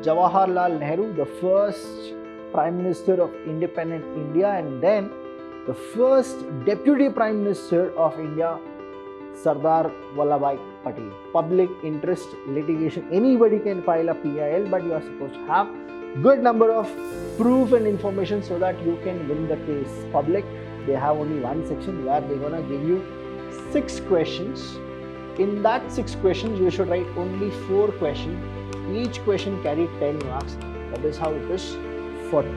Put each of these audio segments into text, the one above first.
Jawaharlal Nehru, the first Prime Minister of independent India, and then the first Deputy Prime Minister of India, Sardar Vallabhbhai Patel. Public interest litigation. Anybody can file a PIL, but you are supposed to have good number of proof and information so that you can win the case. Public, they have only one section where they're gonna give you 6 questions. In that 6 questions, you should write only 4 questions. Each question carry 10 marks. That is how it is for 2.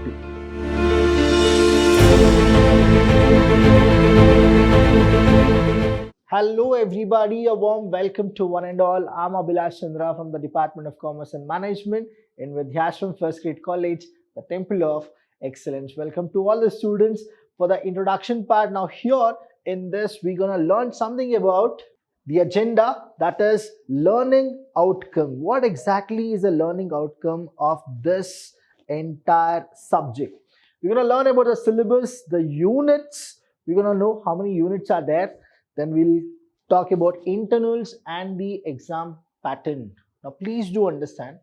Hello everybody, a warm welcome to one and all. I'm Chandra from the Department of Commerce and Management in Vidhyaashram First Grade College, the Temple of Excellence. Welcome to all the students for the introduction part. Now here in this, we're going to learn something about the agenda, that is learning outcome. What exactly is the learning outcome of this entire subject? We're going to learn about the syllabus, the units. We're going to know how many units are there. Then we'll talk about internals and the exam pattern. Now please do understand,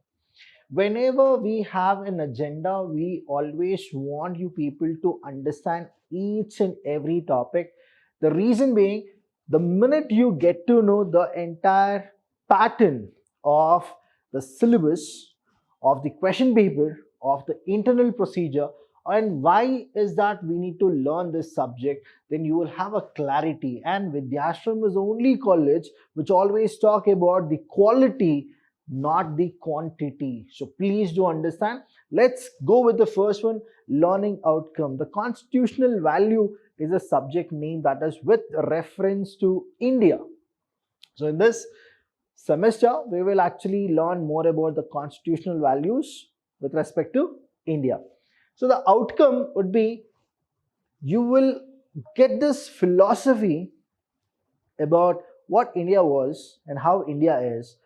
whenever we have an agenda, we always want you people to understand each and every topic. The reason being, the minute you get to know the entire pattern of the syllabus, of the question paper, of the internal procedure, and why is that we need to learn this subject, then you will have a clarity. And Vidhyaashram is the only college which always talk about the quality, not the quantity. So please do understand. Let's go with the first one, learning outcome. The constitutional value is a subject name that is with reference to India. So in this semester, we will actually learn more about the constitutional values with respect to India. So the outcome would be, you will get this philosophy about what India was and how India is.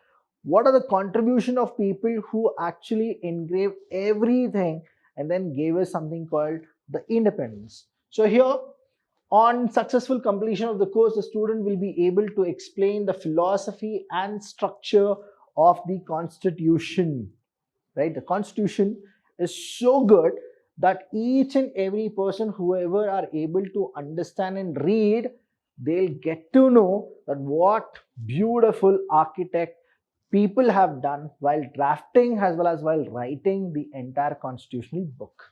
What are the contribution of people who actually engraved everything and then gave us something called the independence. So here, on successful completion of the course, the student will be able to explain the philosophy and structure of the constitution. Right? The constitution is so good that each and every person, whoever are able to understand and read, they'll get to know that what beautiful architect people have done while drafting as well as while writing the entire constitutional book.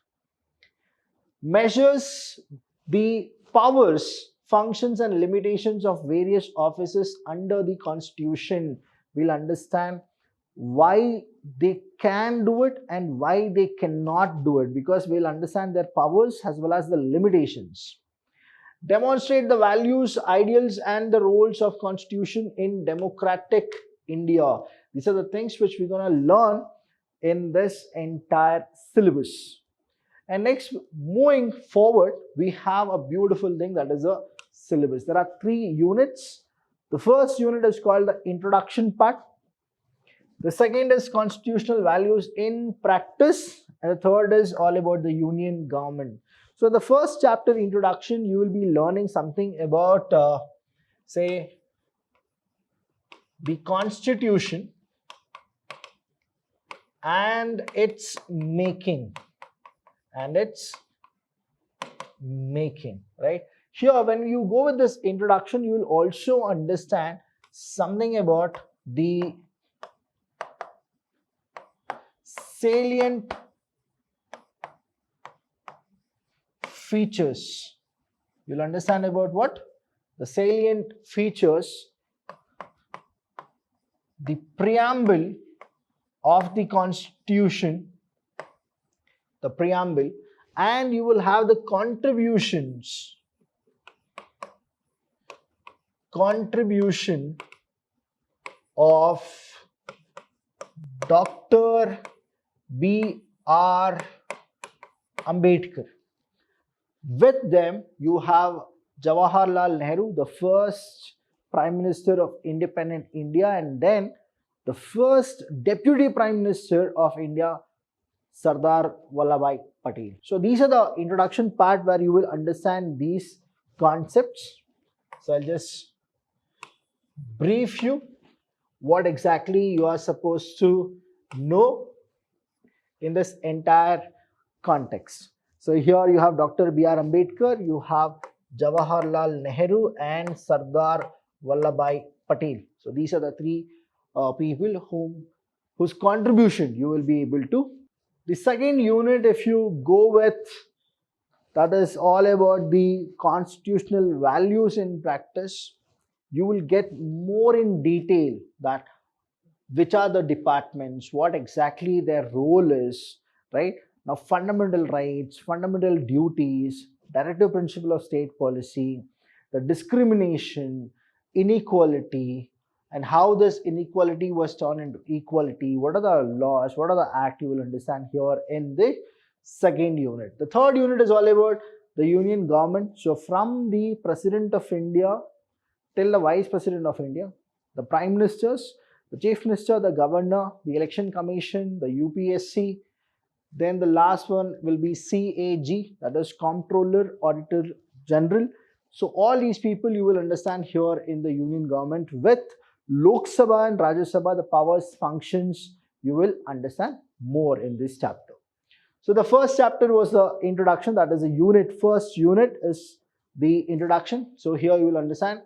Measures the powers, functions and limitations of various offices under the constitution. We'll understand why they can do it and why they cannot do it, because we'll understand their powers as well as the limitations. Demonstrate the values, ideals and the roles of constitution in democratic India. These are the things which we're going to learn in this entire syllabus. And next, moving forward, we have a beautiful thing, that is a syllabus. There are 3 units. The first unit is called the introduction part. The second is constitutional values in practice. And the third is all about the union government. So the first chapter, introduction, you will be learning something about, say, the constitution and its making. Right? Here, when you go with this introduction, you will also understand something about the salient features. You'll understand about what? The salient features, the preamble of the constitution, the preamble, and you will have the contribution of Dr. B.R. Ambedkar. With them, you have Jawaharlal Nehru, the first Prime Minister of independent India, and then the first Deputy Prime Minister of India, Sardar Vallabhbhai Patel. So these are the introduction part where you will understand these concepts. So I'll just brief you what exactly you are supposed to know in this entire context. So here you have Dr. B.R. Ambedkar, you have Jawaharlal Nehru and Sardar Vallabhbhai Patel. So these are the three people whose contribution you will be able to. The second unit, if you go with, that is all about the constitutional values in practice. You will get more in detail that which are the departments, what exactly their role is, right? Now, fundamental rights, fundamental duties, directive principle of state policy, the discrimination, inequality, and how this inequality was turned into equality. What are the laws? What are the acts? You will understand here in the second unit. The third unit is all about the union government. So, from the President of India till the Vice President of India, the Prime Ministers, the Chief Minister, the Governor, the Election Commission, the UPSC, then the last one will be CAG, that is Comptroller Auditor General. So all these people you will understand here in the union government. With Lok Sabha and Rajya Sabha, the powers, functions, you will understand more in this chapter. So the first chapter was the introduction, that is the unit. First unit is the introduction. So here you will understand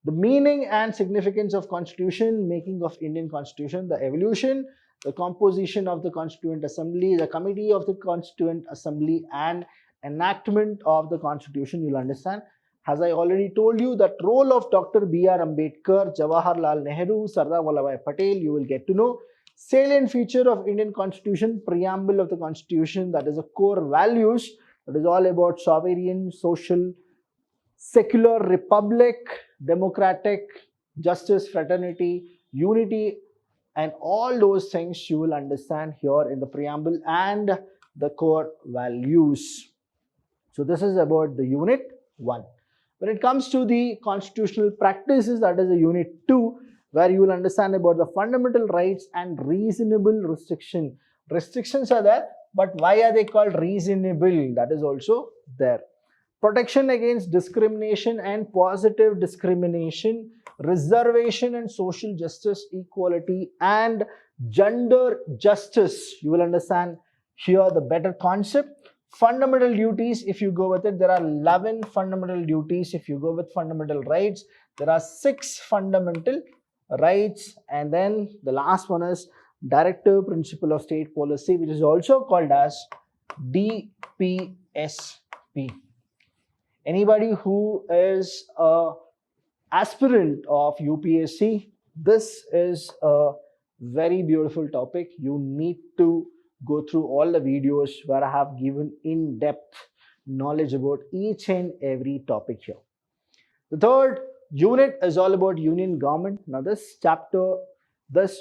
the meaning and significance of Constitution, making of Indian Constitution, the evolution, the composition of the Constituent Assembly, the committee of the Constituent Assembly, and enactment of the Constitution. You'll understand. As I already told you, that role of Dr. B.R. Ambedkar, Jawaharlal Nehru, Sardar Vallabhbhai Patel, you will get to know. Salient feature of Indian Constitution, preamble of the Constitution, that is the core values, that is all about sovereign, social, secular republic, democratic, justice, fraternity, unity, and all those things you will understand here in the preamble and the core values. So this is about the unit 1. When it comes to the constitutional practices, that is the unit 2, where you will understand about the fundamental rights and reasonable restriction. Restrictions are there, but why are they called reasonable? That is also there. Protection against discrimination and positive discrimination, reservation and social justice, equality, and gender justice. You will understand here the better concept. Fundamental duties, if you go with it, there are 11 fundamental duties. If you go with fundamental rights, there are 6 fundamental rights. And then the last one is directive principle of state policy, which is also called as DPSP. Anybody who is a aspirant of UPSC, this is a very beautiful topic. You need to go through all the videos where I have given in-depth knowledge about each and every topic here. The third unit is all about union government. Now this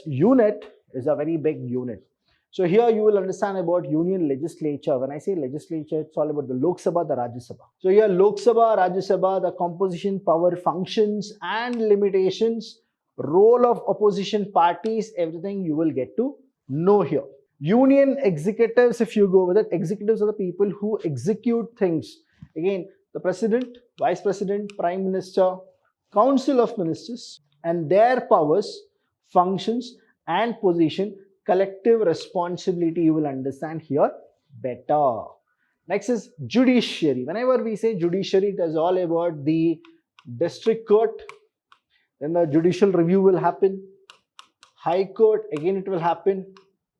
unit is a very big unit. So here you will understand about union legislature. When I say legislature, it's all about the Lok Sabha, the Rajya Sabha. So here Lok Sabha, Rajya Sabha, the composition, power, functions and limitations, role of opposition parties, everything you will get to know here. Union executives, if you go with it, executives are the people who execute things. Again, the President, Vice President, Prime Minister, Council of Ministers, and their powers, functions and position, collective responsibility, you will understand here better. Next is judiciary. Whenever we say judiciary, it is all about the district court. Then the judicial review will happen. High Court, again it will happen.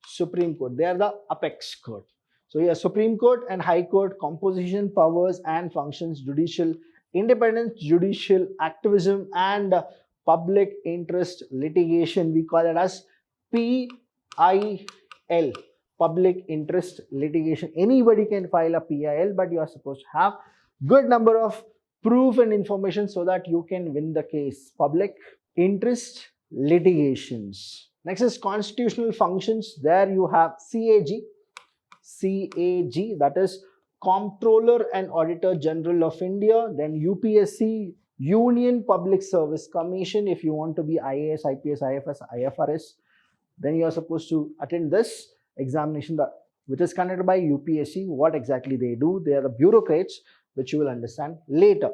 Supreme Court, they are the apex court. So here Supreme Court and High Court, composition, powers and functions, judicial independence, judicial activism and public interest litigation. We call it as PIL, public interest litigation. Anybody can file a PIL, but you are supposed to have good number of proof and information so that you can win the case. Public interest litigations. Next is constitutional functions. There you have CAG, that is Comptroller and Auditor General of India. Then UPSC, Union Public Service Commission. If you want to be IAS, IPS, IFS, IFRS, then you are supposed to attend this examination, which is conducted by UPSC. What exactly they do? They are the bureaucrats, which you will understand later.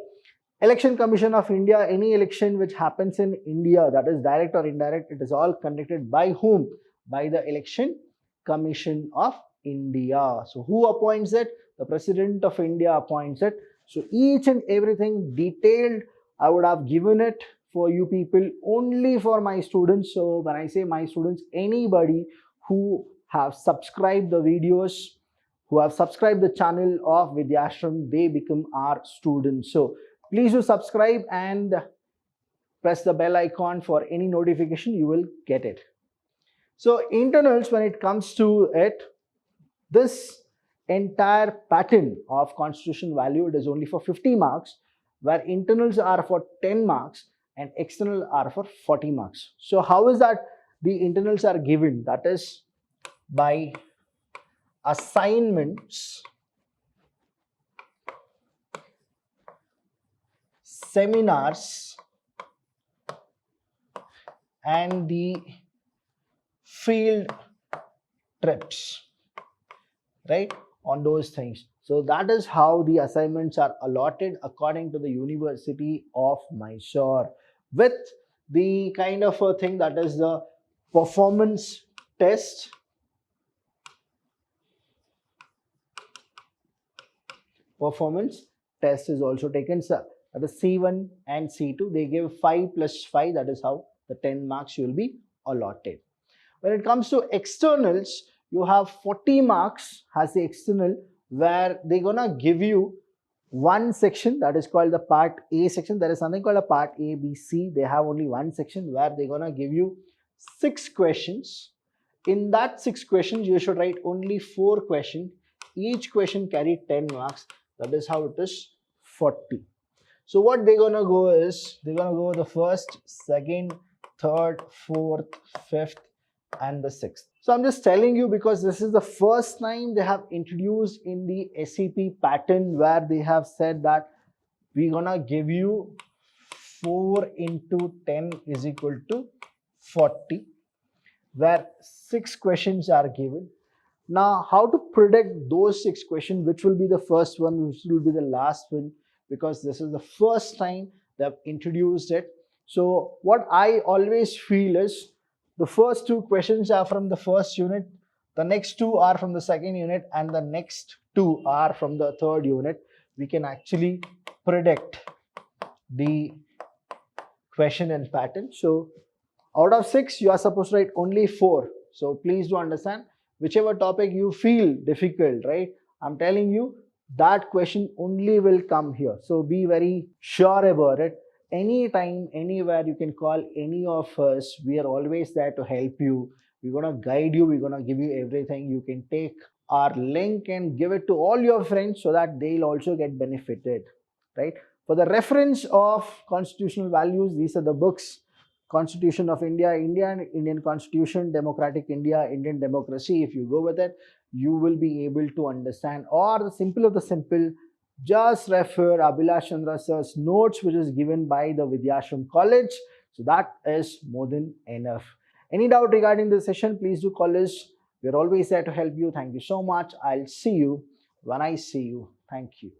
Election Commission of India, any election which happens in India, that is direct or indirect, it is all conducted by whom? By the Election Commission of India. So who appoints it? The President of India appoints it. So each and everything detailed, I would have given it for you people only for my students. So when I say my students, anybody who have subscribed the videos, who have subscribed the channel of Vidhyaashram, they become our students. So please do subscribe and press the bell icon for any notification, you will get it. So internals, when it comes to it, this entire pattern of constitution value, it is only for 50 marks, where internals are for 10 marks and external are for 40 marks. So how is that the internals are given? That is by assignments, seminars, and the field trips, right, on those things. So that is how the assignments are allotted according to the University of Mysore, with the kind of a thing that is the performance test, performance test is also taken. So the C1 and C2, they give 5 plus 5, that is how the 10 marks you will be allotted. When it comes to externals, you have 40 marks as the external, where they're gonna give you one section that is called the part A section. There is something called a part A, B, C. They have only one section where they're gonna give you 6 questions. In that 6 questions, you should write only 4 questions. Each question carry 10 marks. That is how it is 40. So what they're gonna go is, they're gonna go the first, second, third, fourth, fifth, and the 6th. So I'm just telling you because this is the first time they have introduced in the SEP pattern, where they have said that we're gonna give you 4 into 10 is equal to 40, where 6 questions are given. Now, how to predict those 6 questions, which will be the first one, which will be the last one, because this is the first time they have introduced it. So what I always feel is, the first 2 questions are from the first unit, the next 2 are from the second unit, and the next 2 are from the third unit. We can actually predict the question and pattern. So out of 6, you are supposed to write only 4. So please do understand, whichever topic you feel difficult, right, I'm telling you that question only will come here. So be very sure about it. Anytime, anywhere, you can call any of us. We are always there to help you. We're going to guide you. We're going to give you everything. You can take our link and give it to all your friends so that they'll also get benefited, right? For the reference of constitutional values, these are the books: Constitution of India, Indian Constitution, Democratic India, Indian Democracy. If you go with it, you will be able to understand. Or the simple of the simple, just refer Abhilash Chandra sir's notes, which is given by the Vidhyaashram College. So that is more than enough. Any doubt regarding this session, please do call us. We're always there to help you. Thank you so much. I'll see you when I see you. Thank you.